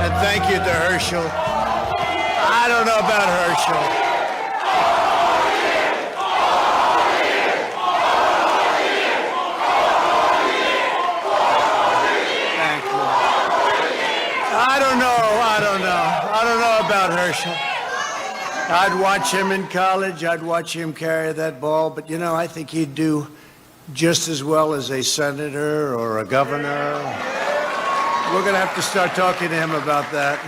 And thank you to Herschel. I don't know about Herschel. I don't know about Herschel. I'd watch him in college. I'd watch him carry that ball. But, you know, I think he'd do just as well as a senator or a governor. We're going to have to start talking to him about that.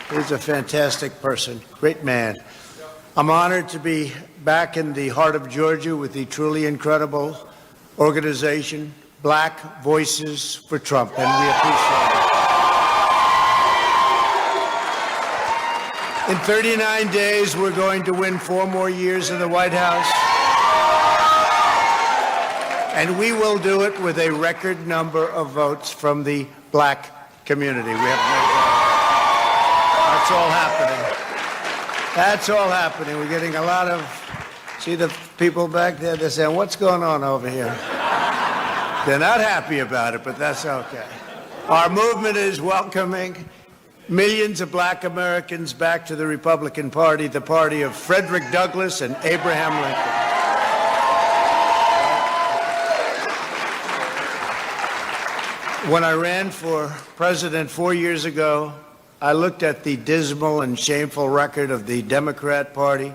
He's a fantastic person, great man. I'm honored to be back in the heart of Georgia with the truly incredible organization, Black Voices for Trump, and we appreciate it. In 39 days, we're going to win 4 more years in the White House. And we will do it with a record number of votes from the black community. We have no doubt. That's all happening. That's all happening. We're getting a lot of, see the people back there, they're saying, what's going on over here? They're not happy about it, but that's okay. Our movement is welcoming millions of black Americans back to the Republican Party, the party of Frederick Douglass and Abraham Lincoln. When I ran for president 4 years ago, I looked at the dismal and shameful record of the Democrat Party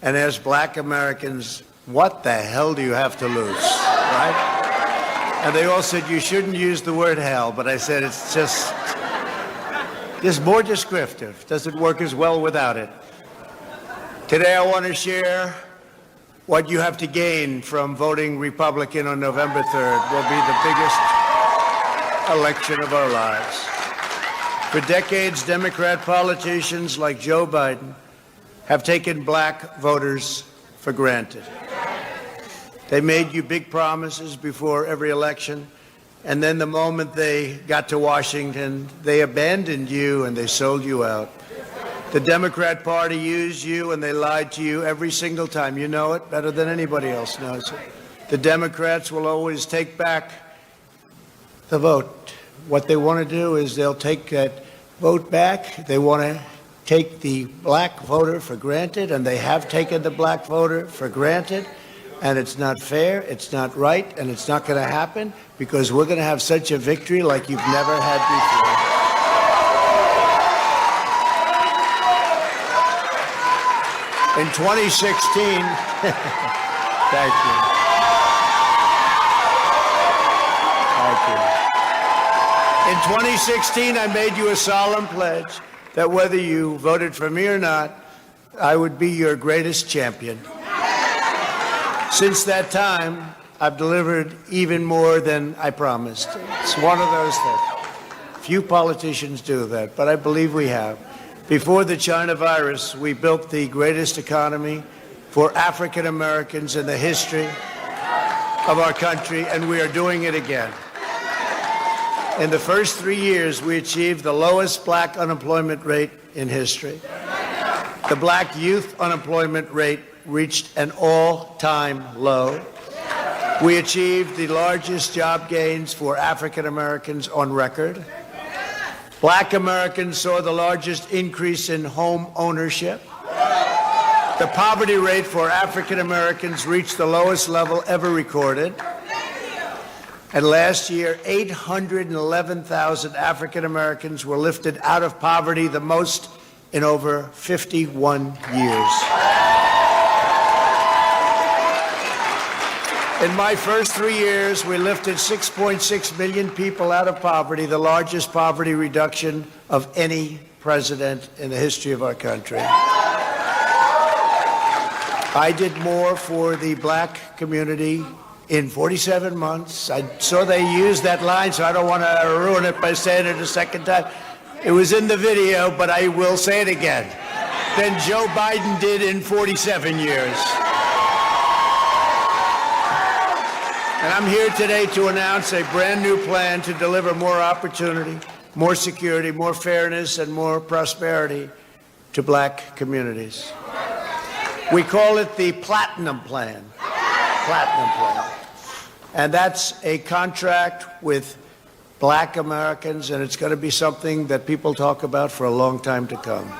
and asked black Americans, what the hell do you have to lose, right? And they all said, you shouldn't use the word hell, but I said, it's just more descriptive. Doesn't work as well without it. Today, I want to share what you have to gain from voting Republican on November 3rd. Will be the biggest election of our lives. For decades, Democrat politicians like Joe Biden have taken black voters for granted. They made you big promises before every election, and then the moment they got to Washington, they abandoned you and they sold you out. The Democrat Party used you and they lied to you every single time. You know it better than anybody else knows it. The Democrats will always take back the vote. What they want to do is they'll take that vote back. They want to take the black voter for granted, and they have taken the black voter for granted. And it's not fair, it's not right, and it's not going to happen because we're going to have such a victory like you've never had before. In 2016, thank you. Thank you. In 2016, I made you a solemn pledge that whether you voted for me or not, I would be your greatest champion. Since that time, I've delivered even more than I promised. It's one of those things. Few politicians do that, but I believe we have. Before the China virus, we built the greatest economy for African Americans in the history of our country, and we are doing it again. In the first 3 years, we achieved the lowest black unemployment rate in history. The black youth unemployment rate reached an all-time low. We achieved the largest job gains for African Americans on record. Black Americans saw the largest increase in home ownership. The poverty rate for African Americans reached the lowest level ever recorded. And last year, 811,000 African Americans were lifted out of poverty, the most in over 51 years. In my first 3 years, we lifted 6.6 million people out of poverty, the largest poverty reduction of any president in the history of our country. I did more for the black community in 47 months. I saw they used that line, so I don't want to ruin it by saying it a second time. It was in the video, but I will say it again. Than Joe Biden did in 47 years. And I'm here today to announce a brand new plan to deliver more opportunity, more security, more fairness, and more prosperity to black communities. We call it the Platinum Plan. Platinum Plan. And that's a contract with Black Americans, and it's going to be something that people talk about for a long time to come.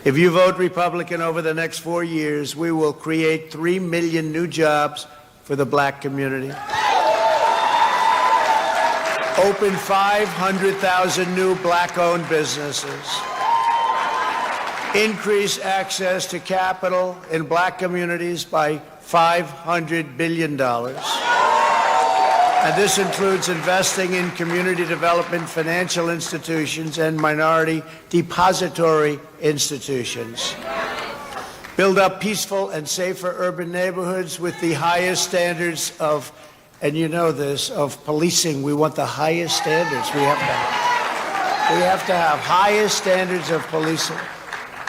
If you vote Republican over the next 4 years, we will create 3 million new jobs for the black community, open 500,000 new black-owned businesses, increase access to capital in black communities by $500 billion. And this includes investing in community development, financial institutions, and minority depository institutions. Build up peaceful and safer urban neighborhoods with the highest standards of, and you know this, of policing. We want the highest standards. We have to have highest standards of policing.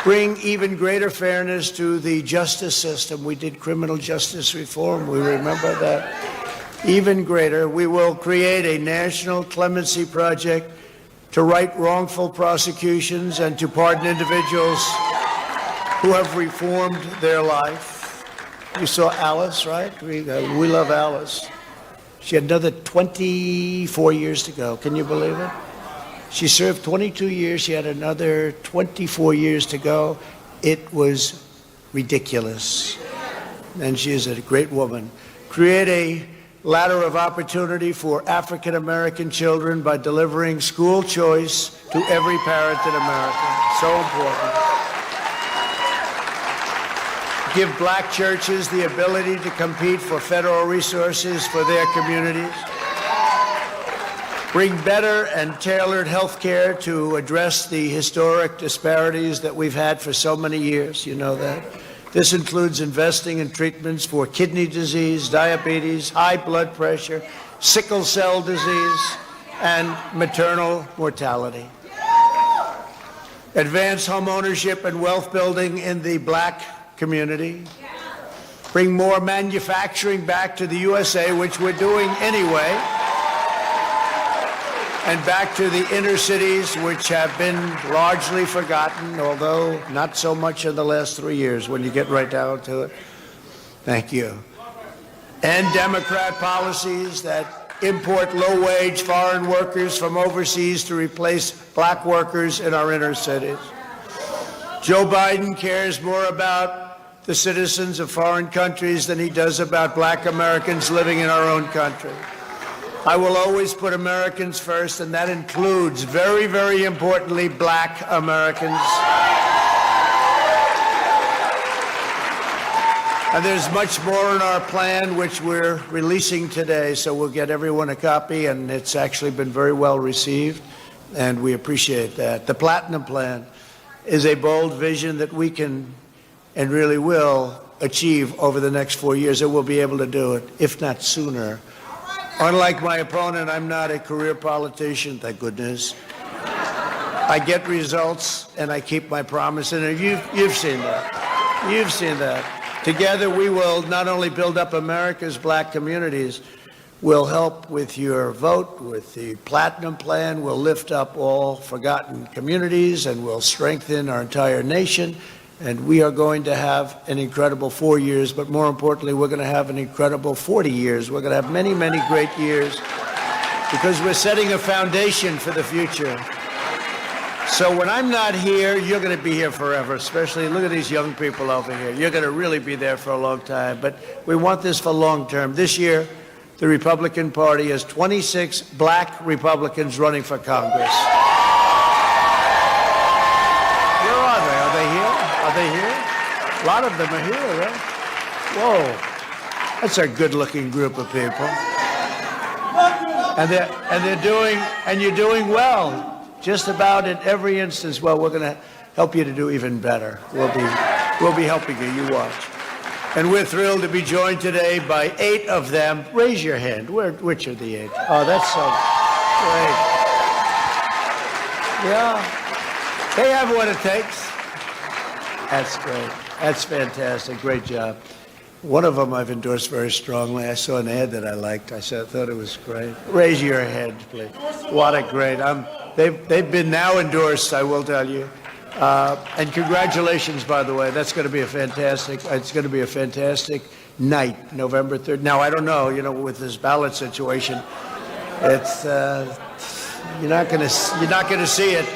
Bring even greater fairness to the justice system. We did criminal justice reform. We remember that. Even greater, we will create a national clemency project to right wrongful prosecutions and to pardon individuals who have reformed their life. You saw Alice, right? We love Alice. She had another 24 years to go. Can you believe it? She served 22 years. She had another 24 years to go. It was ridiculous. And she is a great woman. Create a ladder of opportunity for African American children by delivering school choice to every parent in America. So important. Give black churches the ability to compete for federal resources for their communities. Bring better and tailored health care to address the historic disparities that we've had for so many years. You know that. This includes investing in treatments for kidney disease, diabetes, high blood pressure, sickle cell disease, and maternal mortality. Advance home ownership and wealth building in the black community. Bring more manufacturing back to the USA, which we're doing anyway, and back to the inner cities, which have been largely forgotten, although not so much in the last 3 years when you get right down to it. Thank you. And Democrat policies that import low-wage foreign workers from overseas to replace black workers in our inner cities. Joe Biden cares more about the citizens of foreign countries than he does about black Americans living in our own country. I will always put Americans first, and that includes, very, very importantly, black Americans. And there's much more in our plan, which we're releasing today, so we'll get everyone a copy, and it's actually been very well received, and we appreciate that. The Platinum Plan is a bold vision that we can and really will achieve over the next 4 years, and we'll be able to do it, if not sooner. Unlike my opponent, I'm not a career politician, thank goodness. I get results, and I keep my promise, and you've seen that. You've seen that. Together, we will not only build up America's black communities, we'll help with your vote, with the Platinum Plan, we'll lift up all forgotten communities, and we'll strengthen our entire nation. And we are going to have an incredible 4 years, but more importantly, we're going to have an incredible 40 years. We're going to have many, many great years because we're setting a foundation for the future. So when I'm not here, you're going to be here forever, especially look at these young people over here. You're going to really be there for a long time, but we want this for long term. This year, the Republican Party has 26 black Republicans running for Congress. Where are they? Are they here? Are they here? A lot of them are here, right? Whoa. That's a good-looking group of people. And you're doing well. Just about in every instance. Well, we're going to help you to do even better. We'll be helping you. You watch. And we're thrilled to be joined today by 8 of them. Raise your hand. Which are the 8? Oh, that's so great. Yeah. They have what it takes. That's great. That's fantastic. Great job. One of them I've endorsed very strongly. I saw an ad that I liked. I thought it was great. Raise your hand, please. What a great. They've been now endorsed, I will tell you. And congratulations, by the way. That's going to be it's going to be a fantastic night, November 3rd. Now, I don't know, with this ballot situation, It's you're not going to see it.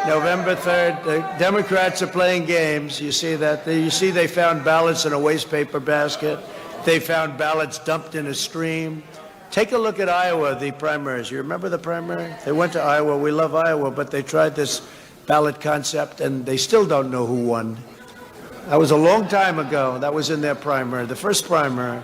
November 3rd, the Democrats are playing games. You see that? You see they found ballots in a waste paper basket. They found ballots dumped in a stream. Take a look at Iowa, the primaries. You remember the primary? They went to Iowa. We love Iowa, but they tried this ballot concept, and they still don't know who won. That was a long time ago. That was in their primary, the first primary.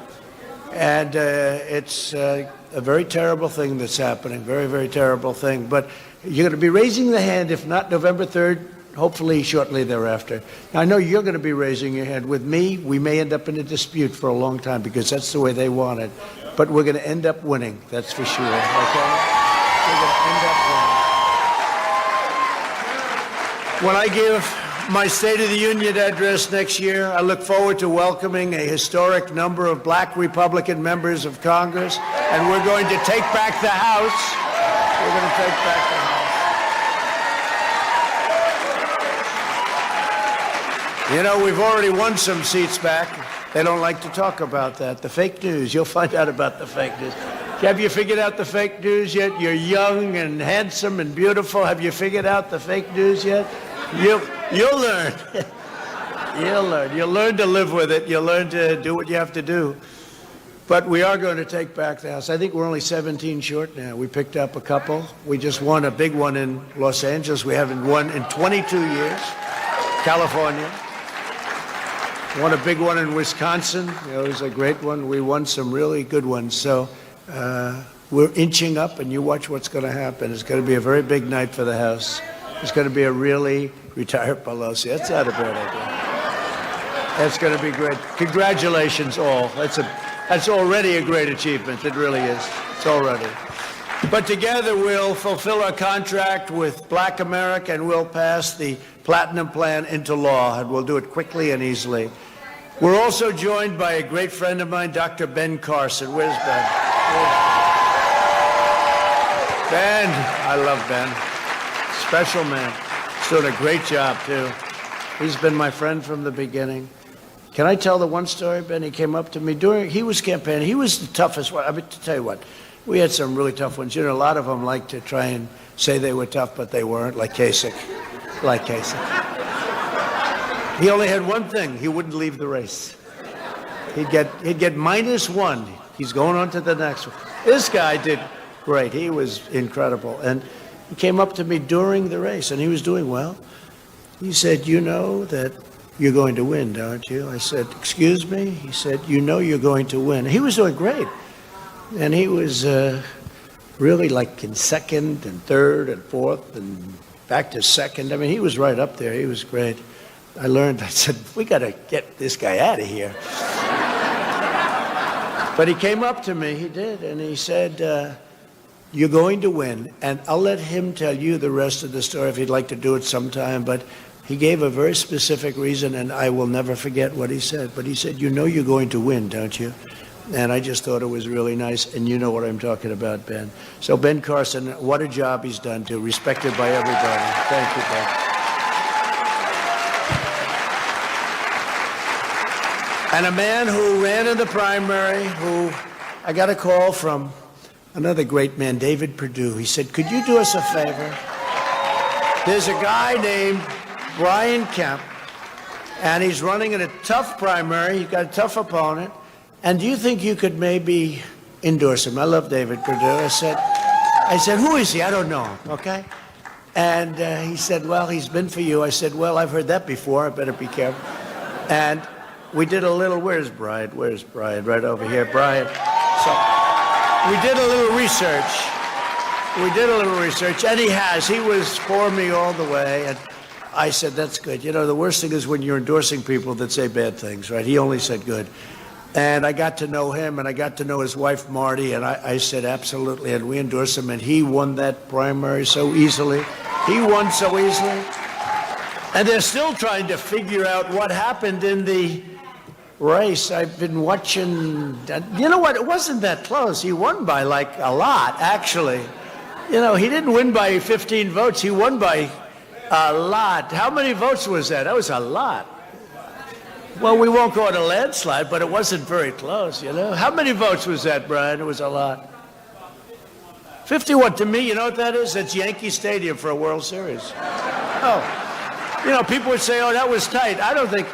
And it's a very terrible thing that's happening, very, very terrible thing. But you're going to be raising the hand, if not November 3rd, hopefully shortly thereafter. Now, I know you're going to be raising your hand. With me, we may end up in a dispute for a long time because that's the way they want it. But we're going to end up winning, that's for sure, okay? We're going to end up winning. When I give my State of the Union address next year, I look forward to welcoming a historic number of black Republican members of Congress, and we're going to take back the House. We're going to take back the House. You know, we've already won some seats back. They don't like to talk about that. The fake news. You'll find out about the fake news. Have you figured out the fake news yet? You're young and handsome and beautiful. Have you figured out the fake news yet? You'll learn. You'll learn. You'll learn to live with it. You'll learn to do what you have to do. But we are going to take back the House. I think we're only 17 short now. We picked up a couple. We just won a big one in Los Angeles. We haven't won in 22 years. California. Won a big one in Wisconsin. It was a great one. We won some really good ones. So we're inching up, and you watch what's going to happen. It's going to be a very big night for the House. It's going to be a really retired Pelosi. That's not a bad idea. That's going to be great. Congratulations, all. That's already a great achievement. It really is. It's already. But together we'll fulfill our contract with Black America, and we'll pass the Platinum Plan into law, and we'll do it quickly and easily. We're also joined by a great friend of mine, Dr. Ben Carson. Where's Ben? Ben, I love Ben. Special man. He's doing a great job, too. He's been my friend from the beginning. Can I tell the one story, Ben? He came up to me he was campaigning. He was the toughest one. I mean, to tell you what, we had some really tough ones. You know, a lot of them like to try and say they were tough, but they weren't, like Kasich. He only had one thing. He wouldn't leave the race. He'd get -1. He's going on to the next one. This guy did great. He was incredible. And he came up to me during the race, and he was doing well. He said, "You know that you're going to win, don't you?" I said, "Excuse me?" He said, "You know you're going to win." He was doing great. And he was really like in second and third and fourth and back to second. I mean, he was right up there. He was great. I said, we got to get this guy out of here. But he came up to me, he did, and he said, "You're going to win." And I'll let him tell you the rest of the story if he'd like to do it sometime. But he gave a very specific reason, and I will never forget what he said. But he said, "You know you're going to win, don't you?" And I just thought it was really nice, and you know what I'm talking about, Ben. So Ben Carson, what a job he's done, too. Respected by everybody. Thank you, Ben. And a man who ran in the primary, who I got a call from another great man, David Perdue. He said, "Could you do us a favor? There's a guy named Brian Kemp, and he's running in a tough primary. He's got a tough opponent. And do you think you could maybe endorse him?" I love David Perdue. I said, "Who is he? I don't know him." Okay. And he said, "Well, he's been for you." I said, "Well, I've heard that before. I better be careful." And we did a little, where's Brian? Right over here, Brian. So we did a little research. And he was for me all the way. And I said, "That's good." You know, the worst thing is when you're endorsing people that say bad things, right? He only said good. And I got to know him, and I got to know his wife, Marty, and I said, absolutely, and we endorsed him, and he won that primary so easily. He won so easily. And they're still trying to figure out what happened in the race. I've been watching. You know what? It wasn't that close. He won by, like, a lot, actually. You know, he didn't win by 15 votes. He won by a lot. How many votes was that? That was a lot. Well, we won't go on a landslide, but it wasn't very close, you know. How many votes was that, Brian? It was a lot. 51 to me, you know what that is? That's Yankee Stadium for a World Series. Oh, you know, people would say, "Oh, that was tight." I don't think,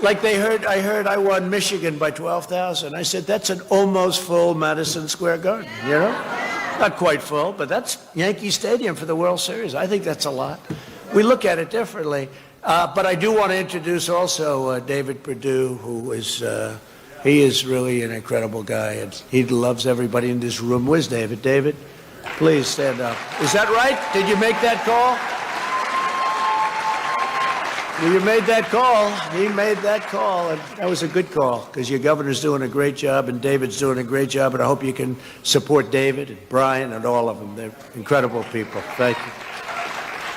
like I heard I won Michigan by 12,000. I said, that's an almost full Madison Square Garden, you know? Not quite full, but that's Yankee Stadium for the World Series. I think that's a lot. We look at it differently. But I do want to introduce also David Perdue, who is, he is really an incredible guy, and he loves everybody in this room. Where's David? David, please stand up. Is that right? Did you make that call? Well, you made that call. He made that call, and that was a good call, because your governor's doing a great job, and David's doing a great job, and I hope you can support David and Brian and all of them. They're incredible people. Thank you.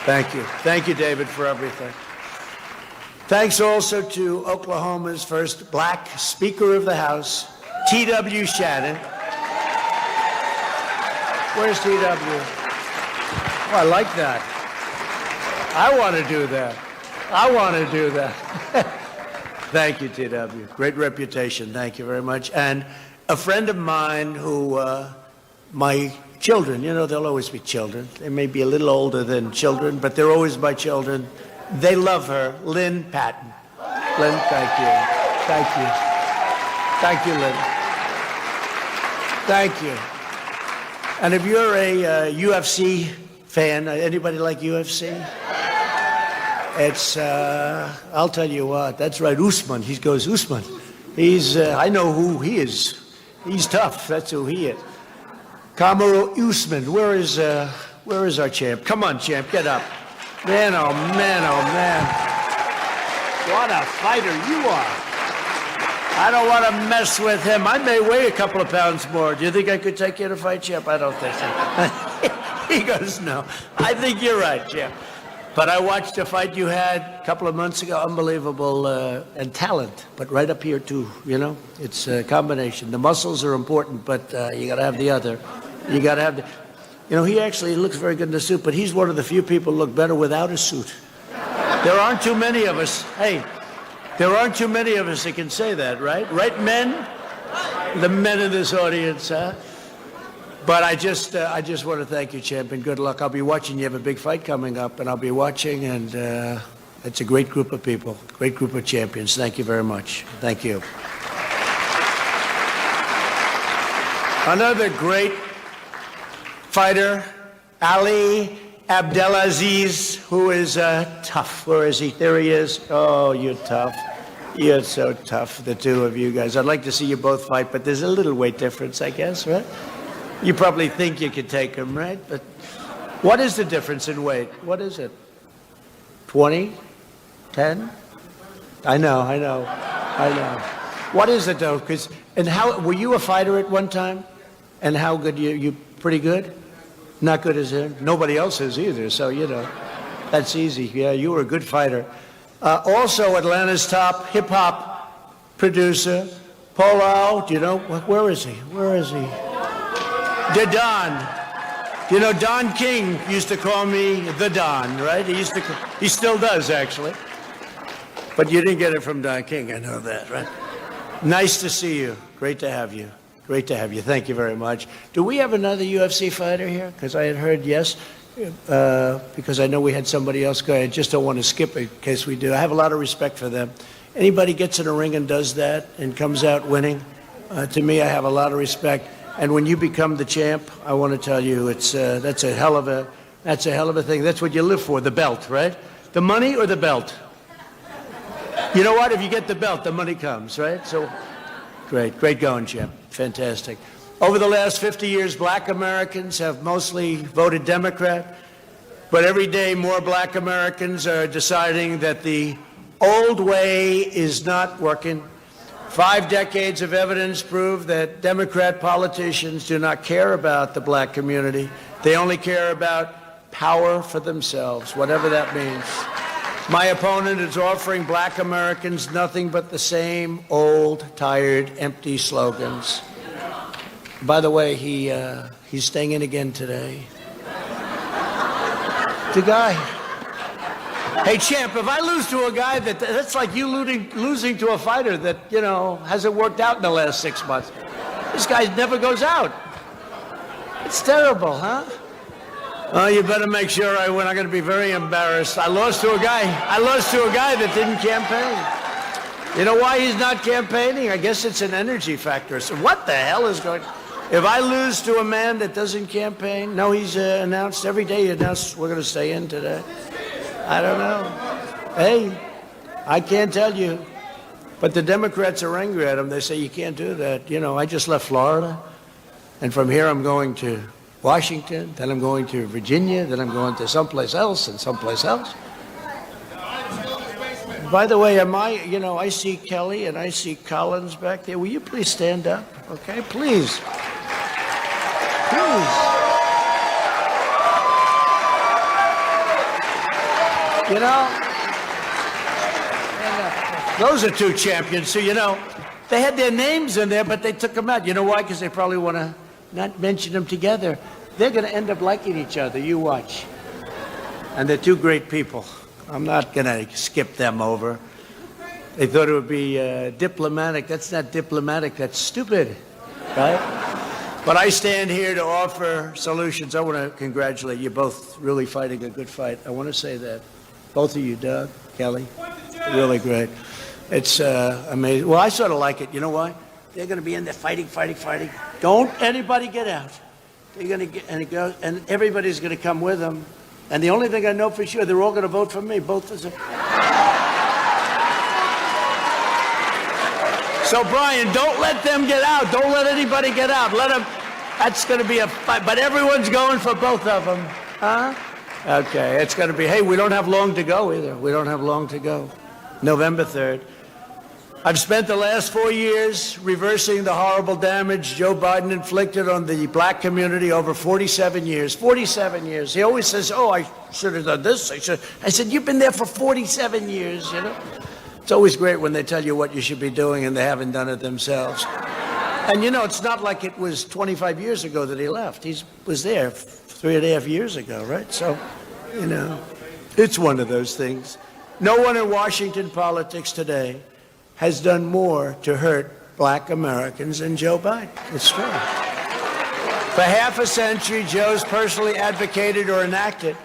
Thank you. Thank you, David, for everything. Thanks also to Oklahoma's first black Speaker of the House, T.W. Shannon. Where's T.W.? Oh, I like that. I want to do that. I want to do that. Thank you, T.W. Great reputation. Thank you very much. And a friend of mine who, my children, you know, they'll always be children. They may be a little older than children, but they're always my children. They love her, Lynn Patton. Lynn, thank you. Thank you. Thank you, Lynn. Thank you. And if you're a UFC fan, anybody like UFC? It's, I'll tell you what, that's right, Usman. He goes, Usman. He's, I know who he is. He's tough. That's who he is. Kamaru Usman. Where is our champ? Come on, champ, get up. Man, oh man, oh man. What a fighter you are. I don't want to mess with him. I may weigh a couple of pounds more. Do you think I could take you to fight, champ? I don't think so. He goes, no. I think you're right, champ. But I watched a fight you had a couple of months ago, unbelievable, and talent, but right up here too, you know? It's a combination. The muscles are important, but you gotta have the other. You gotta have the, you know, he actually looks very good in the suit, but he's one of the few people who look better without a suit. There aren't too many of us, hey, there aren't too many of us that can say that, right? Right, men? The men in this audience, huh? But I just want to thank you, champ, and good luck. I'll be watching. You have a big fight coming up, and I'll be watching, and it's a great group of people, great group of champions. Thank you very much. Thank you. Another great fighter, Ali Abdelaziz, who is tough. Where is he? There he is. Oh, you're tough. You're so tough, the two of you guys. I'd like to see you both fight, but there's a little weight difference, I guess, right? You probably think you could take him, right? But what is the difference in weight? What is it? 20? 10? I know. What is it, though? And how, were you a fighter at one time? And how good, you pretty good? Not good as him? Nobody else is either, so, you know, that's easy. Yeah, you were a good fighter. Also, Atlanta's top hip-hop producer, Polo, do you know, where is he? Where is he? The Don. You know, Don King used to call me the Don, right? He still does, actually. But you didn't get it from Don King, I know that, right? Nice to see you. Great to have you. Great to have you. Thank you very much. Do we have another UFC fighter here? Because I had heard yes, because I know we had somebody else go. I just don't want to skip it in case we do. I have a lot of respect for them. Anybody gets in a ring and does that and comes out winning, to me, I have a lot of respect. And when you become the champ, I want to tell you, it's that's a hell of a thing. That's what you live for, the belt, right? The money or the belt? You know what? If you get the belt, the money comes, right? So, great going, champ. Fantastic. Over the last 50 years, black Americans have mostly voted Democrat, but every day more black Americans are deciding that the old way is not working. 5 decades of evidence prove that Democrat politicians do not care about the black community. They only care about power for themselves, whatever that means. My opponent is offering black Americans nothing but the same old, tired, empty slogans. By the way, he's staying in again today. The guy. Hey, champ, if I lose to a guy that's like you losing to a fighter that, you know, hasn't worked out in the last 6 months. This guy never goes out. It's terrible, huh? Oh, you better make sure I win. I'm going to be very embarrassed. I lost to a guy that didn't campaign. You know why he's not campaigning? I guess it's an energy factor. So what the hell is going on? If I lose to a man that doesn't campaign, no, he's announced every day. He announced we're going to stay in today. I don't know. Hey, I can't tell you. But the Democrats are angry at him. They say you can't do that. You know, I just left Florida, and from here I'm going to Washington, then I'm going to Virginia, then I'm going to someplace else and someplace else. By the way, I see Kelly and I see Collins back there. Will you please stand up? Okay, please. Please. You know, those are two champions. So, they had their names in there, but they took them out. You know why? Because they probably want to not mention them together. They're going to end up liking each other. You watch. And they're two great people. I'm not going to skip them over. They thought it would be diplomatic. That's not diplomatic. That's stupid, right? But I stand here to offer solutions. I want to congratulate you both, really fighting a good fight. I want to say that. Both of you, Doug, Kelly, really great. It's amazing. Well, I sort of like it. You know why? They're going to be in there fighting. Don't anybody get out. They're going to get, and everybody's going to come with them. And the only thing I know for sure, they're all going to vote for me. Both of them. So, Brian, don't let them get out. Don't let anybody get out. Let them. That's going to be a fight. But everyone's going for both of them. Huh? Okay. It's going to be, hey, we don't have long to go either. We don't have long to go. November 3rd. I've spent the last 4 years reversing the horrible damage Joe Biden inflicted on the black community over 47 years. 47 years. He always says, oh, I should have done this. I said, you've been there for 47 years, It's always great when they tell you what you should be doing and they haven't done it themselves. And, it's not like it was 25 years ago that he left. He was there 3.5 years ago, right? So, it's one of those things. No one in Washington politics today has done more to hurt black Americans than Joe Biden. It's true. For half a century, Joe's personally advocated or enacted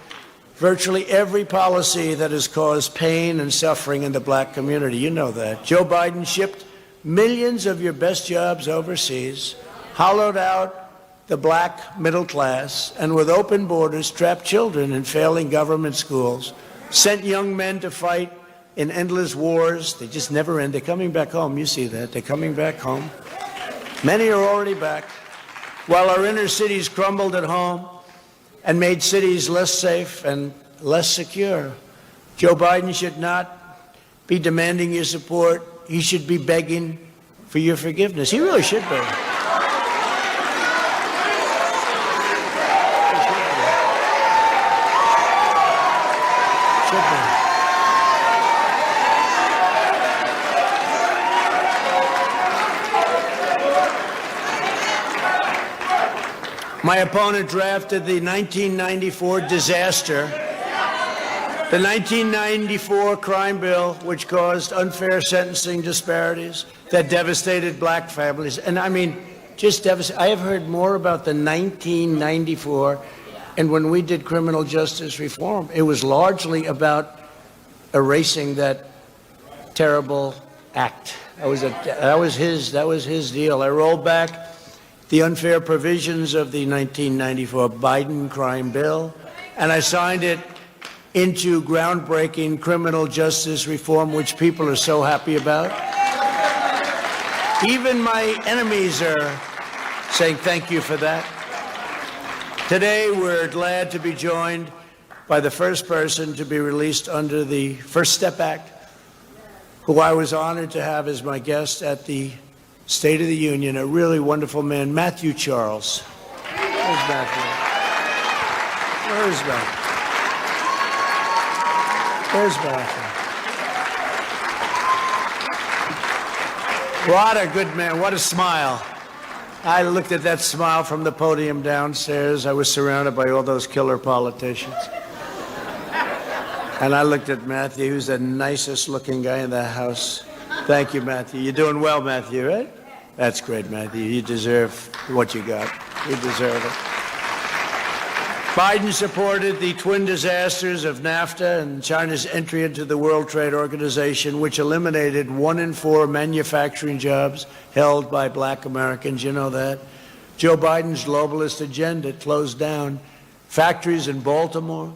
virtually every policy that has caused pain and suffering in the black community. You know that. Joe Biden shipped millions of your best jobs overseas, hollowed out the black middle class, and with open borders, trapped children in failing government schools, sent young men to fight in endless wars. They just never end. They're coming back home. You see that. They're coming back home. Many are already back. While our inner cities crumbled at home and made cities less safe and less secure, Joe Biden should not be demanding your support. He should be begging for your forgiveness. He really should be. My opponent drafted the 1994 disaster, the 1994 crime bill, which caused unfair sentencing disparities that devastated black families. And I mean, just devastated. I have heard more about the 1994, and when we did criminal justice reform, it was largely about erasing that terrible act. That was his deal. I rolled back the unfair provisions of the 1994 Biden crime bill, and I signed it into groundbreaking criminal justice reform, which people are so happy about. Even my enemies are saying thank you for that. Today, we're glad to be joined by the first person to be released under the First Step Act, who I was honored to have as my guest at the State of the Union, a really wonderful man, Matthew Charles. Where's Matthew? Where's Matthew? Where's Matthew? What a good man. What a smile. I looked at that smile from the podium downstairs. I was surrounded by all those killer politicians. And I looked at Matthew, who's the nicest looking guy in the house. Thank you, Matthew. You're doing well, Matthew, right? That's great, Matthew. You deserve what you got. You deserve it. Biden supported the twin disasters of NAFTA and China's entry into the World Trade Organization, which eliminated 1 in 4 manufacturing jobs held by black Americans. You know that. Joe Biden's globalist agenda closed down factories in Baltimore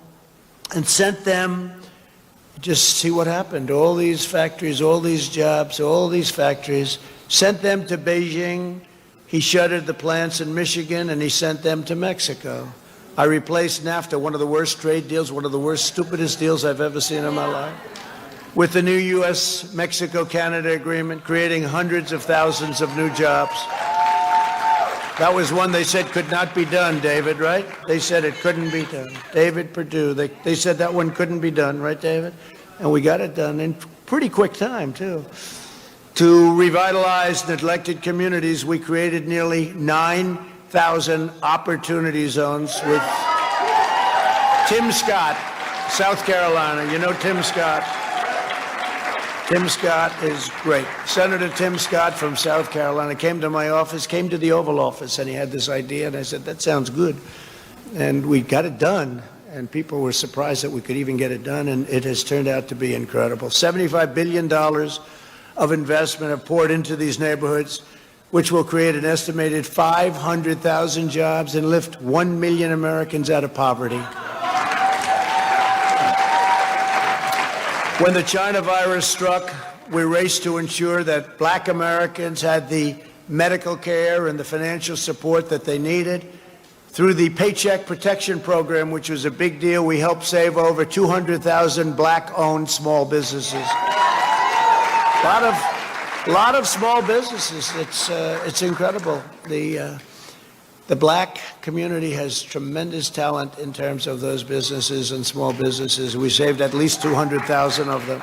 and sent them, just see what happened, all these factories, all these jobs, all these factories, sent them to Beijing. He shuttered the plants in Michigan and he sent them to Mexico. I replaced NAFTA, one of the worst trade deals, one of the worst, stupidest deals I've ever seen in my life, with the new U.S.-Mexico-Canada agreement, creating hundreds of thousands of new jobs. That was one they said could not be done, David, right? They said it couldn't be done. David Perdue, they said that one couldn't be done, right, David? And we got it done in pretty quick time, too. To revitalize neglected communities, we created nearly 9,000 opportunity zones with Tim Scott, South Carolina. You know Tim Scott. Tim Scott is great. Senator Tim Scott from South Carolina came to my office, came to the Oval Office, and he had this idea, and I said, that sounds good. And we got it done, and people were surprised that we could even get it done, and it has turned out to be incredible. $75 billion of investment have poured into these neighborhoods, which will create an estimated 500,000 jobs and lift 1 million Americans out of poverty. When the China virus struck, we raced to ensure that black Americans had the medical care and the financial support that they needed. Through the Paycheck Protection Program, which was a big deal, we helped save over 200,000 black-owned small businesses. A lot of small businesses. It's incredible. The black community has tremendous talent in terms of those businesses and small businesses. We saved at least 200,000 of them.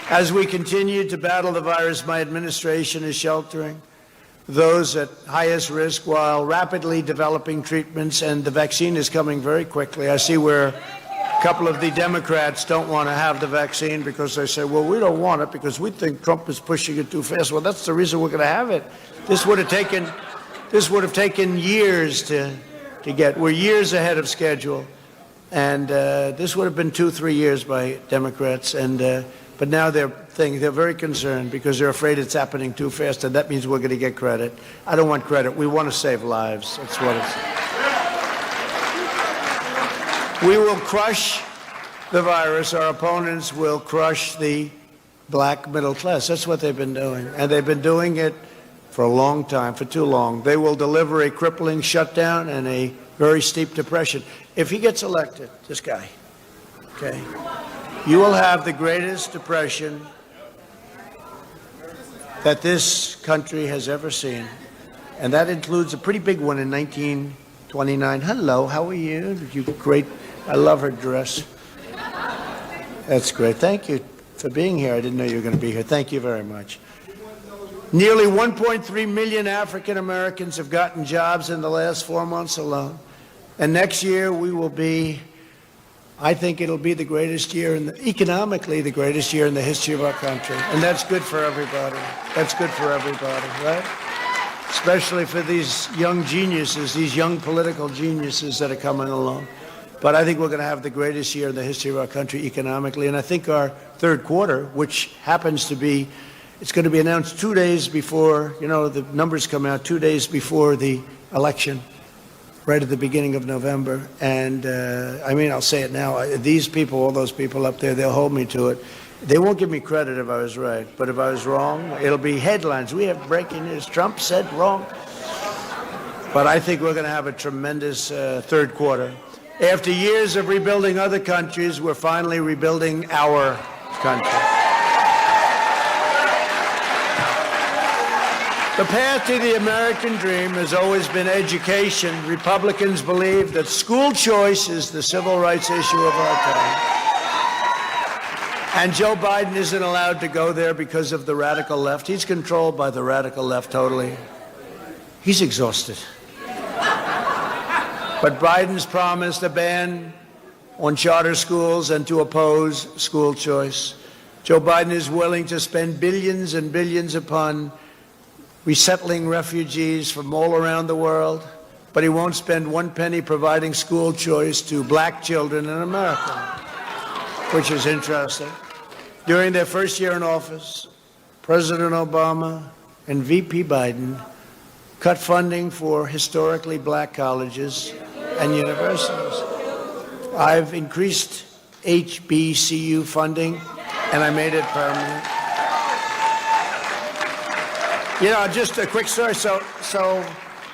As we continue to battle the virus, my administration is sheltering those at highest risk while rapidly developing treatments, and the vaccine is coming very quickly. I see where a couple of the Democrats don't want to have the vaccine because they say, well, we don't want it because we think Trump is pushing it too fast. Well, that's the reason we're going to have it. This would have taken years to get. We're years ahead of schedule, and this would have been 2-3 years by Democrats. But now they're very concerned because they're afraid it's happening too fast, and that means we're going to get credit. I don't want credit. We want to save lives. That's what it's. We will crush the virus. Our opponents will crush the black middle class. That's what they've been doing, and they've been doing it for a long time, for too long. They will deliver a crippling shutdown and a very steep depression. If he gets elected, this guy, okay, you will have the greatest depression that this country has ever seen. And that includes a pretty big one in 1929. Hello, how are you? You great. I love her dress. That's great. Thank you for being here. I didn't know you were going to be here. Thank you very much. Nearly 1.3 million African Americans have gotten jobs in the last 4 months alone. And next year we will be, I think it'll be the greatest year, economically the greatest year in the history of our country. And that's good for everybody. That's good for everybody, right? Especially for these young geniuses, these young political geniuses that are coming along. But I think we're going to have the greatest year in the history of our country economically. And I think our third quarter, which happens to be, it's going to be announced 2 days before, the numbers come out 2 days before the election, right at the beginning of November. And I'll say it now. These people, all those people up there, they'll hold me to it. They won't give me credit if I was right. But if I was wrong, it'll be headlines. We have breaking news. Trump said wrong. But I think we're going to have a tremendous third quarter. After years of rebuilding other countries, we're finally rebuilding our country. The path to the American dream has always been education. Republicans believe that school choice is the civil rights issue of our time. And Joe Biden isn't allowed to go there because of the radical left. He's controlled by the radical left totally. He's exhausted. But Biden's promised a ban on charter schools and to oppose school choice. Joe Biden is willing to spend billions and billions upon resettling refugees from all around the world, but he won't spend one penny providing school choice to black children in America, which is interesting. During their first year in office, President Obama and VP Biden cut funding for historically black colleges and universities. I've increased HBCU funding, and I made it permanent. You know, just a quick story. So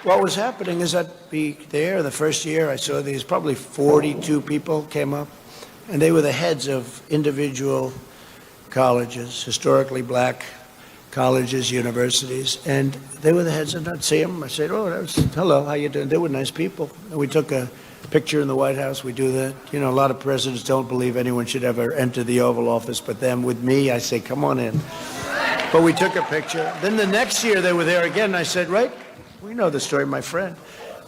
what was happening is that the first year I saw these, probably 42 people came up, and they were the heads of individual colleges, historically black colleges, universities, and they were the heads, and I'd see them. I said, hello, how you doing? They were nice people. And we took a picture in the White House. We do that. You know, a lot of presidents don't believe anyone should ever enter the Oval Office, but then with me, I say, come on in. But we took a picture. Then the next year they were there again, and I said, right, we know the story, my friend.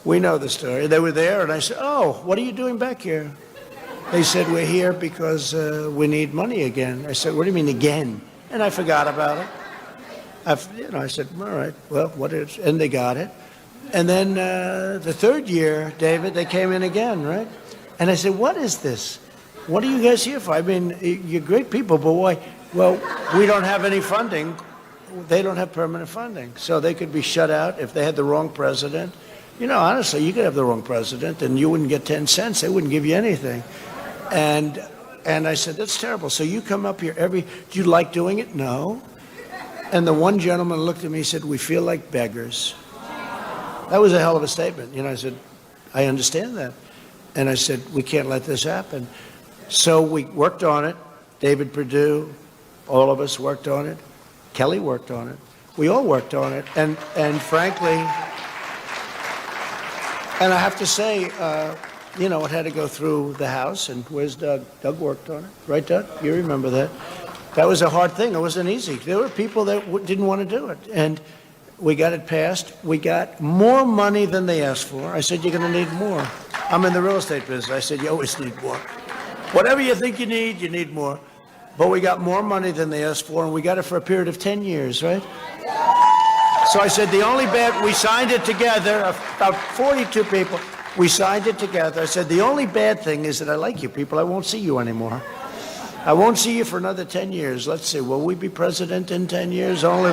We know the story. They were there, and I said, oh, what are you doing back here? They said, we're here because we need money again. I said, what do you mean again? And I forgot about it. I said, all right, well, what is? And they got it. And then the third year, David, they came in again, right? And I said, what is this? What are you guys here for? I mean, you're great people, but why? Well, we don't have any funding. They don't have permanent funding. So they could be shut out if they had the wrong president. You know, honestly, you could have the wrong president and you wouldn't get 10 cents. They wouldn't give you anything. And I said, that's terrible. So you come up here do you like doing it? No. And the one gentleman looked at me and said, we feel like beggars. That was a hell of a statement. You know, I said, I understand that. And I said, we can't let this happen. So we worked on it. David Perdue, all of us worked on it. Kelly worked on it. We all worked on it. And frankly, and I have to say, you know, it had to go through the House. And where's Doug? Doug worked on it. Right, Doug? You remember that. That was a hard thing. It wasn't easy. There were people that didn't want to do it. And we got it passed. We got more money than they asked for. I said, you're going to need more. I'm in the real estate business. I said, you always need more. Whatever you think you need more. But we got more money than they asked for, and we got it for a period of 10 years, right? So I said, the only bad, we signed it together, about 42 people. We signed it together. I said, the only bad thing is that I like you people. I won't see you anymore. I won't see you for another 10 years. Let's see, will we be president in 10 years? Only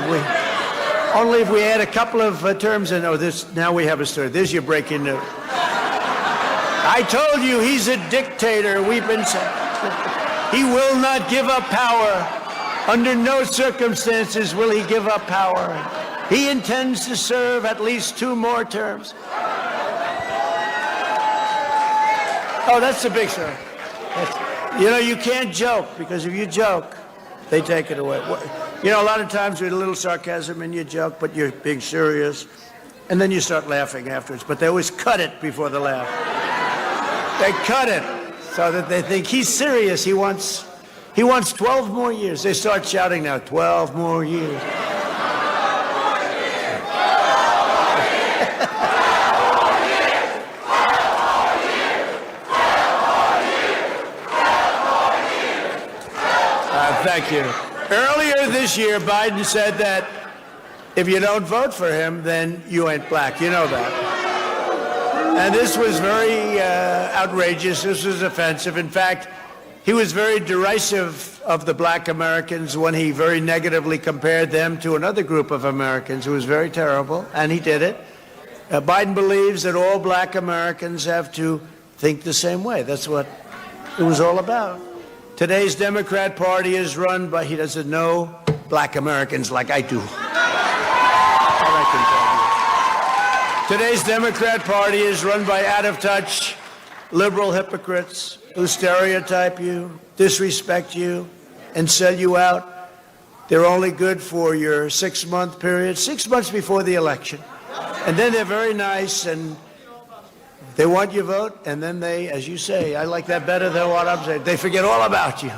if we add a couple of terms in. Oh, now we have a story. There's your breaking news. I told you he's a dictator. We've been saying he will not give up power. Under no circumstances will he give up power. He intends to serve at least 2 more terms. Oh, that's the big story. You know, you can't joke, because if you joke, they take it away. You know, a lot of times there's a little sarcasm in your joke, but you're being serious, and then you start laughing afterwards. But they always cut it before the laugh. They cut it so that they think he's serious. He wants 12 more years. They start shouting now, 12 more years. Thank you. Earlier this year, Biden said that if you don't vote for him, then you ain't black. You know that. And this was very outrageous. This was offensive. In fact, he was very derisive of the black Americans when he very negatively compared them to another group of Americans who was very terrible, and he did it. Biden believes that all black Americans have to think the same way. That's what it was all about. Today's Democrat Party is run by, he doesn't know black Americans like I do. Today's Democrat Party is run by out-of-touch liberal hypocrites who stereotype you, disrespect you, and sell you out. They're only good for your 6-month period, 6 months before the election. And then they're very nice, and they want your vote, and then they, as you say, I like that better than what I'm saying, they forget all about you.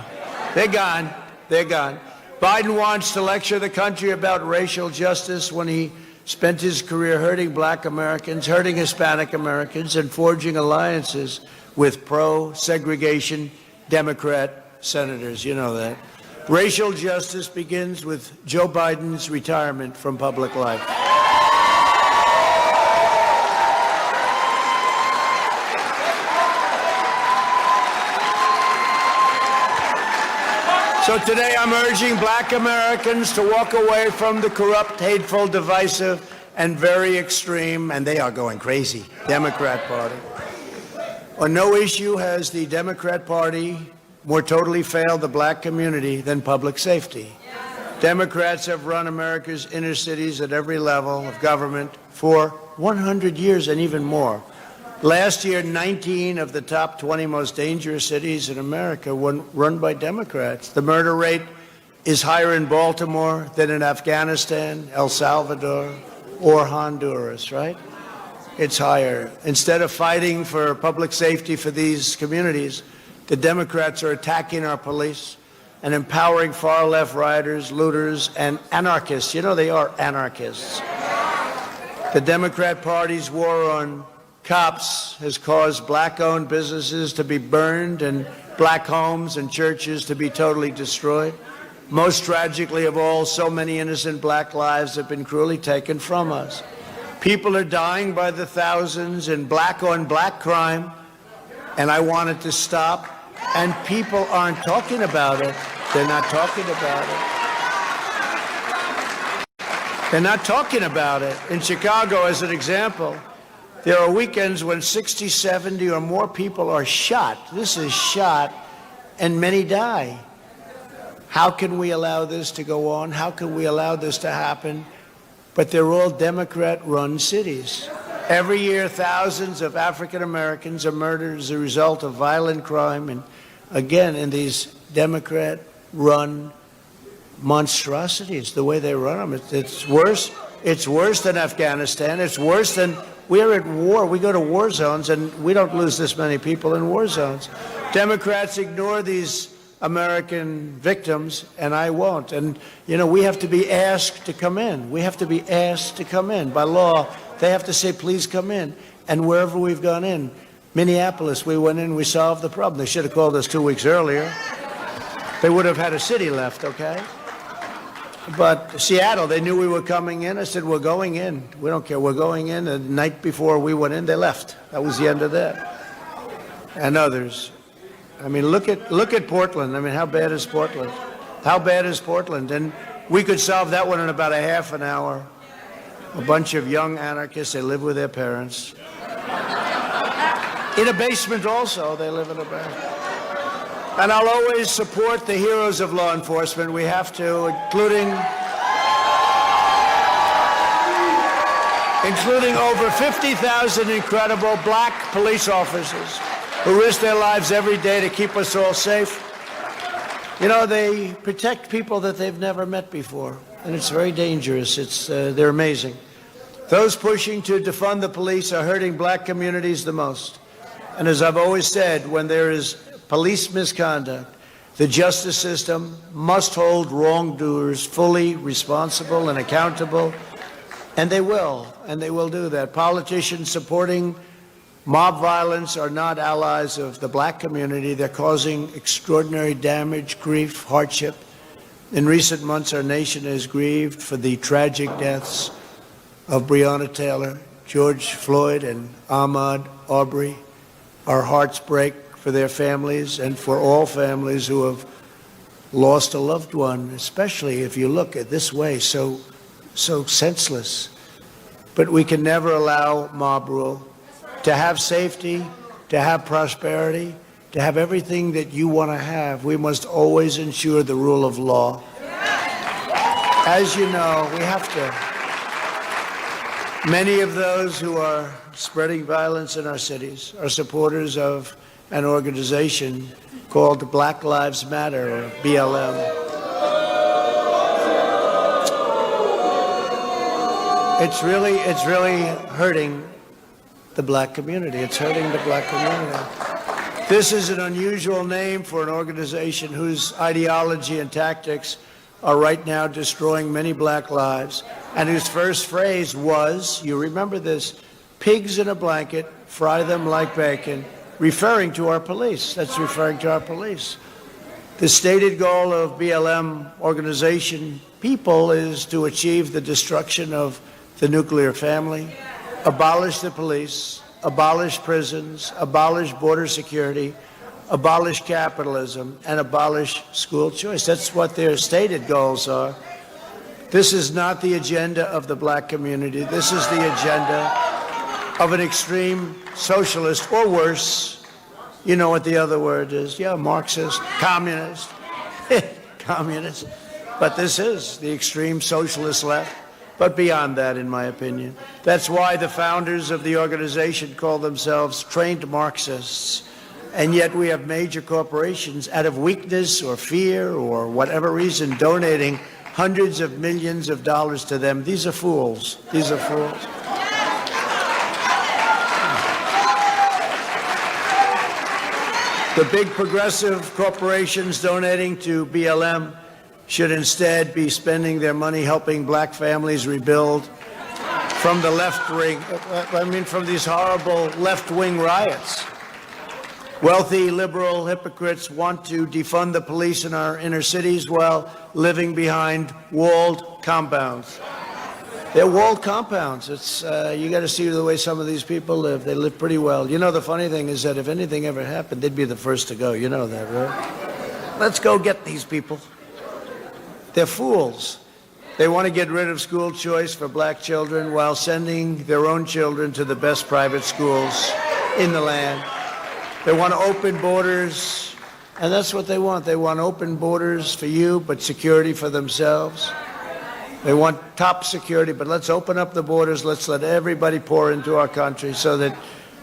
They're gone. They're gone. Biden wants to lecture the country about racial justice when he spent his career hurting black Americans, hurting Hispanic Americans, and forging alliances with pro-segregation Democrat senators. You know that. Racial justice begins with Joe Biden's retirement from public life. So today I'm urging black Americans to walk away from the corrupt, hateful, divisive, and very extreme, and they are going crazy, Democrat Party. On no issue has the Democrat Party more totally failed the black community than public safety. Democrats have run America's inner cities at every level of government for 100 years and even more. Last year, 19 of the top 20 most dangerous cities in America were run by Democrats. The murder rate is higher in Baltimore than in Afghanistan, El Salvador, or Honduras, right? It's higher. Instead of fighting for public safety for these communities, the Democrats are attacking our police and empowering far-left rioters, looters, and anarchists. You know, they are anarchists. The Democrat Party's war on cops has caused black-owned businesses to be burned and black homes and churches to be totally destroyed. Most tragically of all, so many innocent black lives have been cruelly taken from us. People are dying by the thousands in black-on-black crime, and I want it to stop. And people aren't talking about it. They're not talking about it. They're not talking about it. In Chicago, as an example, there are weekends when 60, 70 or more people are shot. This is shot, and many die. How can we allow this to go on? How can we allow this to happen? But they're all Democrat-run cities. Every year, thousands of African Americans are murdered as a result of violent crime, and again, in these Democrat-run monstrosities, the way they run them, it's worse. It's worse than Afghanistan. It's worse than, we're at war. We go to war zones, and we don't lose this many people in war zones. Democrats ignore these American victims, and I won't. And, you know, we have to be asked to come in. We have to be asked to come in. By law, they have to say, please come in. And wherever we've gone in, Minneapolis, we went in, we solved the problem. They should have called us 2 weeks earlier. They would have had a city left, okay? But Seattle, they knew we were coming in. I said, we're going in. We don't care. We're going in. The night before we went in, they left. That was the end of that. And others. I mean, look at Portland. I mean, how bad is Portland? How bad is Portland? And we could solve that one in about a half an hour. A bunch of young anarchists, they live with their parents. In a basement also, they live in a basement. And I'll always support the heroes of law enforcement. We have to, including over 50,000 incredible black police officers who risk their lives every day to keep us all safe. You know, they protect people that they've never met before, and it's very dangerous. They're amazing. Those pushing to defund the police are hurting black communities the most. And as I've always said, when there is police misconduct, the justice system must hold wrongdoers fully responsible and accountable, and they will do that. Politicians supporting mob violence are not allies of the black community. They're causing extraordinary damage, grief, hardship. In recent months, our nation has grieved for the tragic deaths of Breonna Taylor, George Floyd, and Ahmaud Arbery. Our hearts break for their families and for all families who have lost a loved one, especially if you look at this way, so senseless. But we can never allow mob rule. To have safety, to have prosperity, to have everything that you want to have, we must always ensure the rule of law. As you know, we have to. Many of those who are spreading violence in our cities are supporters of an organization called Black Lives Matter, or BLM. It's really hurting the black community. It's hurting the black community. This is an unusual name for an organization whose ideology and tactics are right now destroying many black lives, and whose first phrase was, you remember this, pigs in a blanket, fry them like bacon, referring to our police. That's referring to our police. The stated goal of BLM organization people is to achieve the destruction of the nuclear family, abolish the police, abolish prisons, abolish border security, abolish capitalism, and abolish school choice. That's what their stated goals are. This is not the agenda of the black community. This is the agenda of an extreme socialist, or worse. You know what the other word is? Yeah, Marxist, communist, communist. But this is the extreme socialist left. But beyond that, in my opinion. That's why the founders of the organization call themselves trained Marxists. And yet we have major corporations, out of weakness or fear or whatever reason, donating hundreds of millions of dollars to them. These are fools. These are fools. The big progressive corporations donating to BLM should instead be spending their money helping black families rebuild from the left wing, from these horrible left-wing riots. Wealthy liberal hypocrites want to defund the police in our inner cities while living behind walled compounds. They're walled compounds. It's you got to see the way some of these people live. They live pretty well. You know, the funny thing is that if anything ever happened, they'd be the first to go. You know that, right? Let's go get these people. They're fools. They want to get rid of school choice for black children while sending their own children to the best private schools in the land. They want to open borders, and that's what they want. They want open borders for you, but security for themselves. They want top security, but let's open up the borders. Let's let everybody pour into our country so that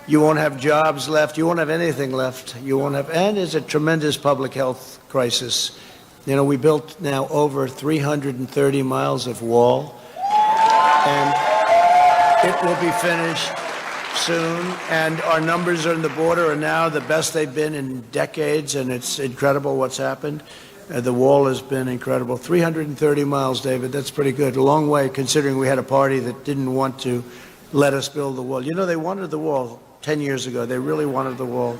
you won't have jobs left. You won't have anything left. You won't have, and it's a tremendous public health crisis. You know, we built now over 330 miles of wall, and it will be finished soon. And our numbers on the border are now the best they've been in decades, and it's incredible what's happened. The wall has been incredible. 330 miles, David, that's pretty good. A long way, considering we had a party that didn't want to let us build the wall. You know, they wanted the wall 10 years ago. They really wanted the wall.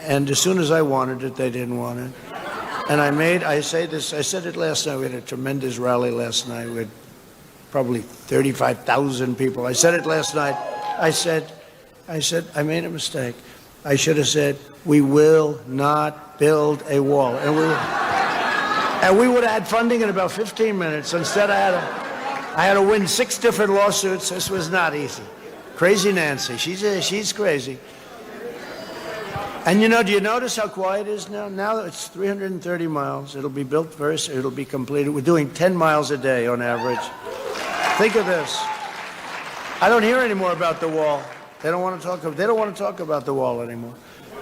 And as soon as I wanted it, they didn't want it. And I said it last night. We had a tremendous rally last night. We had probably 35,000 people. I said it last night. I said, I made a mistake. I should have said, we will not build a wall. And we would have had funding in about 15 minutes. Instead, I had to win 6 different lawsuits. This was not easy. Crazy Nancy. She's crazy. And you know, do you notice how quiet it is now? Now it's 330 miles. It'll be built first. It'll be completed. We're doing 10 miles a day on average. Think of this. I don't hear any more about the wall. They don't want to talk about the wall anymore.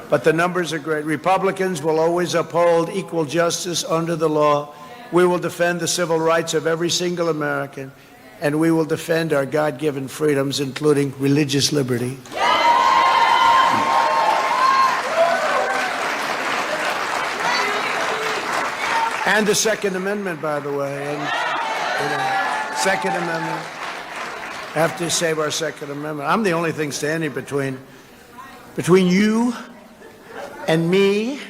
But the numbers are great. Republicans will always uphold equal justice under the law. We will defend the civil rights of every single American, and we will defend our God-given freedoms, including religious liberty. And the Second Amendment, by the way. And, Second Amendment. I have to save our Second Amendment. I'm the only thing standing between you and me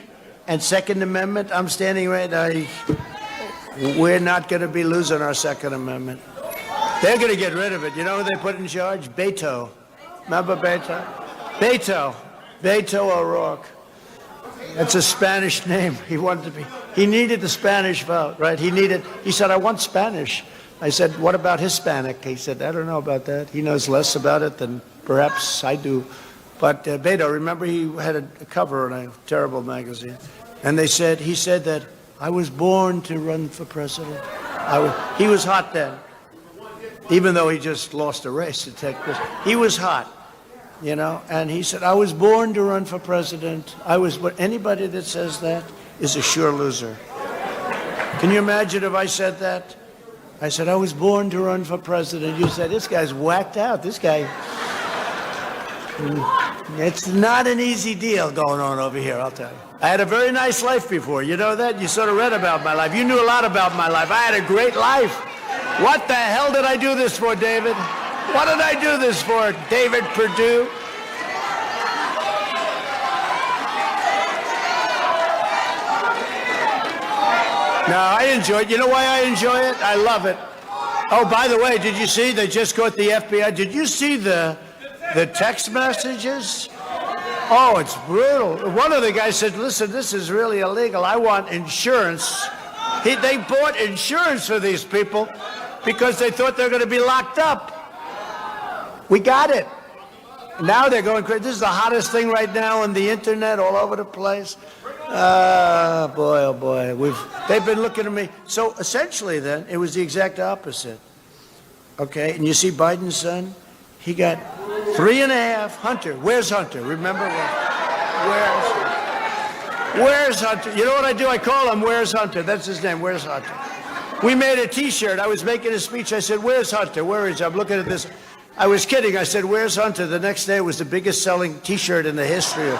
and Second Amendment. I'm standing right now. We're not going to be losing our Second Amendment. They're going to get rid of it. You know who they put in charge? Beto. Remember Beto? Beto O'Rourke. That's a Spanish name. He needed the Spanish vote, right? He said, I want Spanish. I said, what about Hispanic? He said, I don't know about that. He knows less about it than perhaps I do. But Beto, remember he had a cover in a terrible magazine. And he said that I was born to run for president. He was hot then. Even though he just lost a race to Ted Cruz. He was hot, you know. And he said, I was born to run for president. Anybody that says that is a sure loser. Can you imagine if I said that? I said, I was born to run for president. You said, this guy's whacked out. This guy. It's not an easy deal going on over here, I'll tell you. I had a very nice life before. You know that? You sort of read about my life. You knew a lot about my life. I had a great life. What the hell did I do this for, David? What did I do this for, David Perdue? No, I enjoy it. You know why I enjoy it? I love it. Oh, by the way, did you see they just caught the FBI? Did you see the text messages? Oh, it's brutal. One of the guys said, listen, this is really illegal. I want insurance. They bought insurance for these people because they thought they were going to be locked up. We got it. Now they're going crazy. This is the hottest thing right now on the internet, all over the place. Oh, boy. They've been looking at me. So essentially then, it was the exact opposite. Okay, and you see Biden's son? He got 3.5. Hunter. Where's Hunter? Remember? Where's Hunter? You know what I do? I call him Where's Hunter. That's his name. Where's Hunter? We made a T-shirt. I was making a speech. I said, where's Hunter? Where is he? I'm looking at this. I was kidding. I said, where's Hunter? The next day it was the biggest selling T-shirt in the history of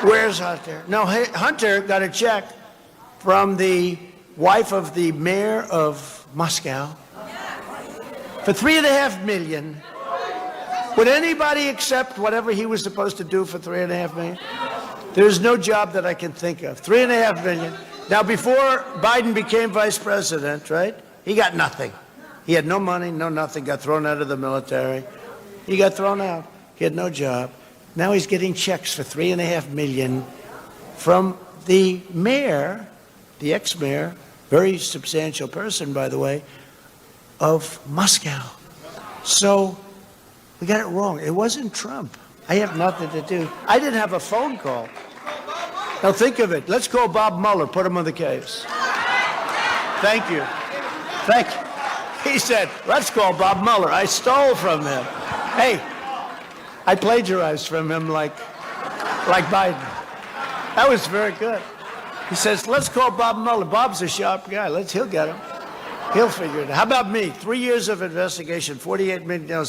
Where's Hunter? No, Hunter got a check from the wife of the mayor of Moscow for $3.5 million. Would anybody accept whatever he was supposed to do for $3.5 million? There's no job that I can think of. $3.5 million. Now, before Biden became vice president, right, he got nothing. He had no money, no nothing, got thrown out of the military. He got thrown out. He had no job. Now he's getting checks for $3.5 million from the mayor, the ex-mayor, very substantial person, by the way, of Moscow. So we got it wrong. It wasn't Trump. I have nothing to do. I didn't have a phone call. Now think of it. Let's call Bob Mueller, put him on the case. Thank you. Thank you. He said, let's call Bob Mueller. I stole from him. Hey, I plagiarized from him like Biden. That was very good. He says, let's call Bob Mueller. Bob's a sharp guy. He'll get him. He'll figure it out. How about me? 3 years of investigation, 48 million.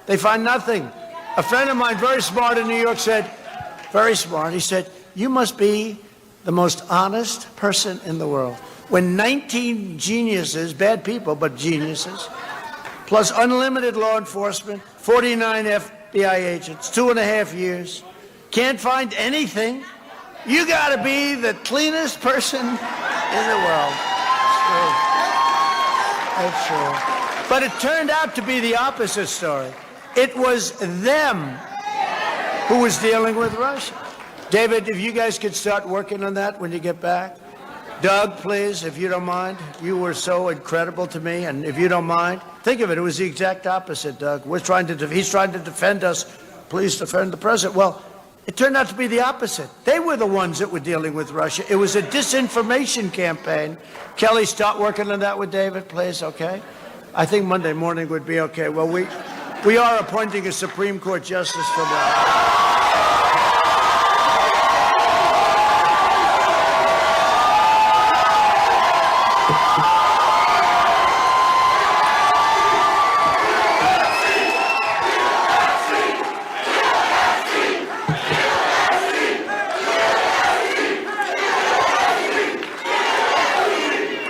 They find nothing. A friend of mine, very smart in New York, said, very smart, he said, you must be the most honest person in the world. When 19 geniuses, bad people, but geniuses, plus unlimited law enforcement, 49 FBI agents, 2.5 years, can't find anything, you got to be the cleanest person in the world. It's true. But it turned out to be the opposite story. It was them who was dealing with Russia. David, if you guys could start working on that when you get back. Doug, please, if you don't mind. You were so incredible to me, and if you don't mind, think of it. It was the exact opposite, Doug. He's trying to defend us. Please defend the president. Well, it turned out to be the opposite. They were the ones that were dealing with Russia. It was a disinformation campaign. Kelly, start working on that with David, please, okay? I think Monday morning would be okay. Well, we are appointing a Supreme Court justice for that.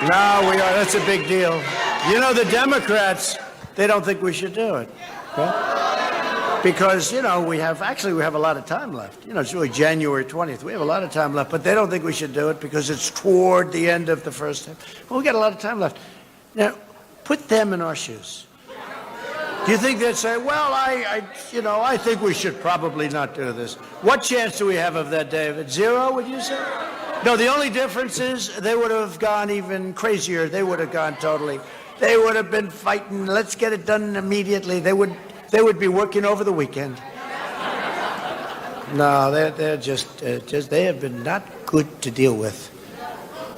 No, we are. That's a big deal. You know, the Democrats, they don't think we should do it. Okay? Because, you know, we have a lot of time left. You know, it's really January 20th. We have a lot of time left, but they don't think we should do it because it's toward the end of the first term. Well, we got a lot of time left. Now, put them in our shoes. Do you think they'd say, well, I think we should probably not do this? What chance do we have of that, David? Zero, would you say? No, the only difference is they would have gone even crazier. They would have gone totally. They would have been fighting. Let's get it done immediately. They would be working over the weekend. No, they're just they have been not good to deal with.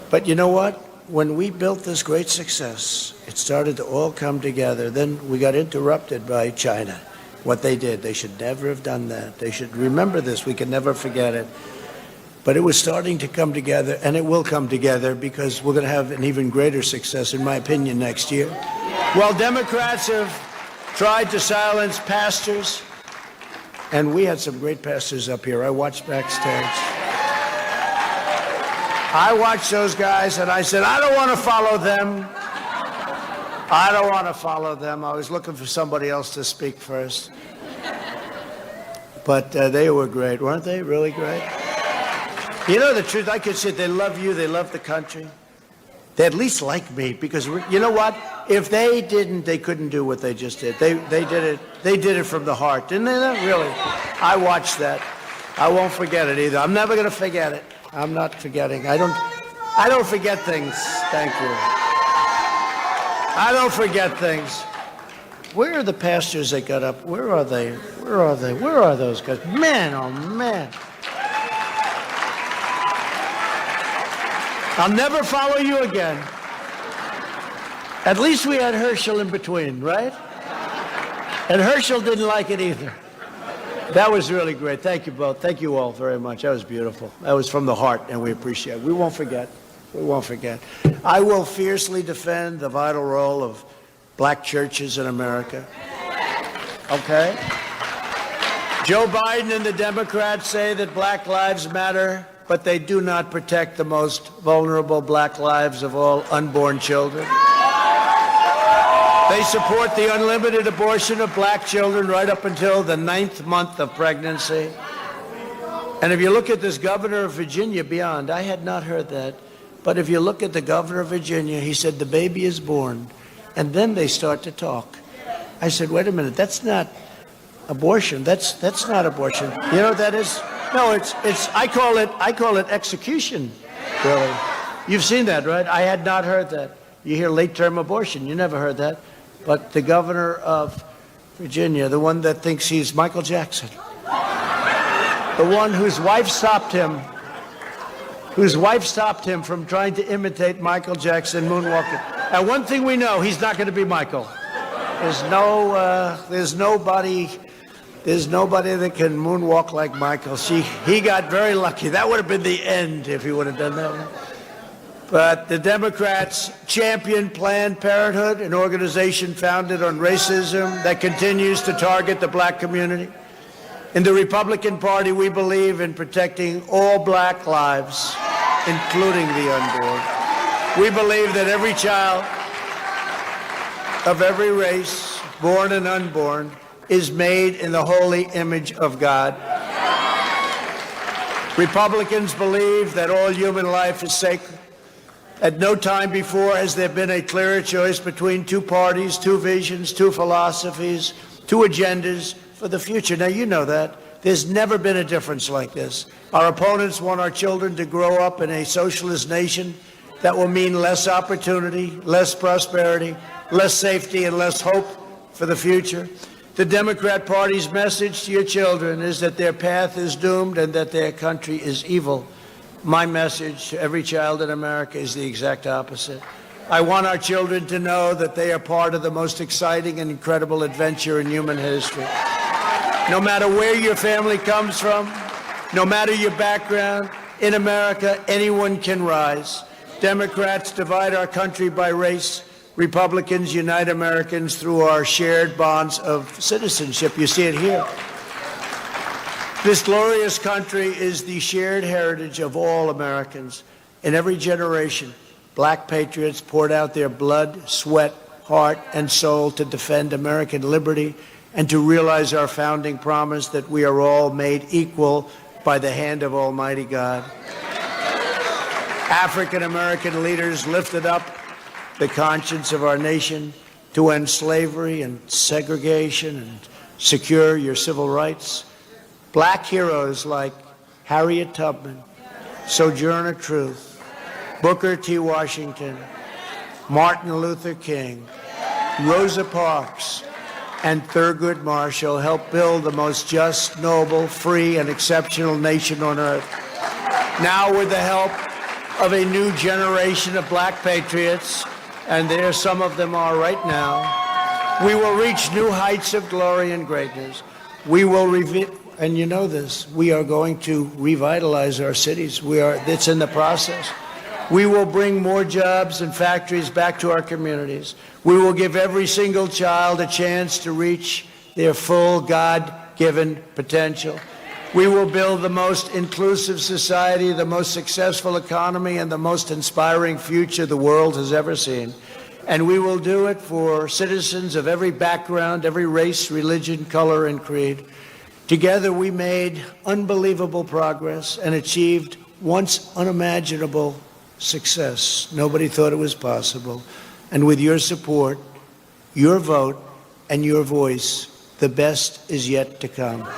But you know what? When we built this great success, it started to all come together. Then we got interrupted by China. What they did, they should never have done that. They should remember this. We can never forget it. But it was starting to come together, and it will come together because we're going to have an even greater success, in my opinion, next year. Well, Democrats have tried to silence pastors, and we had some great pastors up here. I watched backstage. I watched those guys, and I said, I don't want to follow them. I don't want to follow them. I was looking for somebody else to speak first. But they were great, weren't they? Really great? You know the truth, I could say they love you, they love the country. They at least like me, because you know what? If they didn't, they couldn't do what they just did. They did it from the heart, didn't they? Really? I watched that. I won't forget it either. I'm never going to forget it. I'm not forgetting. I don't forget things. Thank you. I don't forget things. Where are the pastors that got up? Where are they? Where are they? Where are those guys? Man, oh man. I'll never follow you again. At least we had Herschel in between, right? And Herschel didn't like it either. That was really great. Thank you both. Thank you all very much. That was beautiful. That was from the heart, and we appreciate it. We won't forget. We won't forget. I will fiercely defend the vital role of black churches in America. Okay? Joe Biden and the Democrats say that black lives matter, but they do not protect the most vulnerable black lives of all, unborn children. They support the unlimited abortion of black children right up until the 9th month of pregnancy. And if you look at this governor of Virginia, beyond, I had not heard that, but if you look at the governor of Virginia, he said the baby is born, and then they start to talk. I said, wait a minute, that's not abortion. That's not abortion. You know what that is? No, it's I call it execution. Really. You've seen that, right? I had not heard that. You hear late-term abortion. You never heard that. But the governor of Virginia, the one that thinks he's Michael Jackson, the one whose wife stopped him from trying to imitate Michael Jackson moonwalking. And one thing we know, he's not going to be Michael. There's nobody that can moonwalk like Michael. He got very lucky. That would have been the end if he would have done that one. But the Democrats champion Planned Parenthood, an organization founded on racism that continues to target the black community. In the Republican Party, we believe in protecting all black lives, including the unborn. We believe that every child of every race, born and unborn, is made in the holy image of God. Republicans believe that all human life is sacred. At no time before has there been a clearer choice between two parties, two visions, two philosophies, two agendas for the future. Now, you know that. There's never been a difference like this. Our opponents want our children to grow up in a socialist nation that will mean less opportunity, less prosperity, less safety, and less hope for the future. The Democrat Party's message to your children is that their path is doomed and that their country is evil. My message to every child in America is the exact opposite. I want our children to know that they are part of the most exciting and incredible adventure in human history. No matter where your family comes from, no matter your background, in America, anyone can rise. Democrats divide our country by race. Republicans unite Americans through our shared bonds of citizenship. You see it here. This glorious country is the shared heritage of all Americans. In every generation, black patriots poured out their blood, sweat, heart, and soul to defend American liberty and to realize our founding promise that we are all made equal by the hand of Almighty God. African American leaders lifted up the conscience of our nation to end slavery and segregation and secure your civil rights. Black heroes like Harriet Tubman, Sojourner Truth, Booker T. Washington, Martin Luther King, Rosa Parks, and Thurgood Marshall helped build the most just, noble, free, and exceptional nation on earth. Now, with the help of a new generation of black patriots, and there some of them are right now, we will reach new heights of glory and greatness. We will and you know this, we are going to revitalize our cities. It's in the process. We will bring more jobs and factories back to our communities. We will give every single child a chance to reach their full God-given potential. We will build the most inclusive society, the most successful economy, and the most inspiring future the world has ever seen. And we will do it for citizens of every background, every race, religion, color, and creed. Together, we made unbelievable progress and achieved once unimaginable success. Nobody thought it was possible. And with your support, your vote, and your voice, the best is yet to come.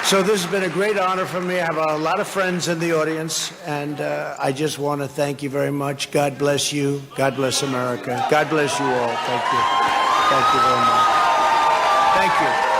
So this has been a great honor for me. I have a lot of friends in the audience, and I just want to thank you very much. God bless you. God bless America. God bless you all. Thank you. Thank you very much. Thank you.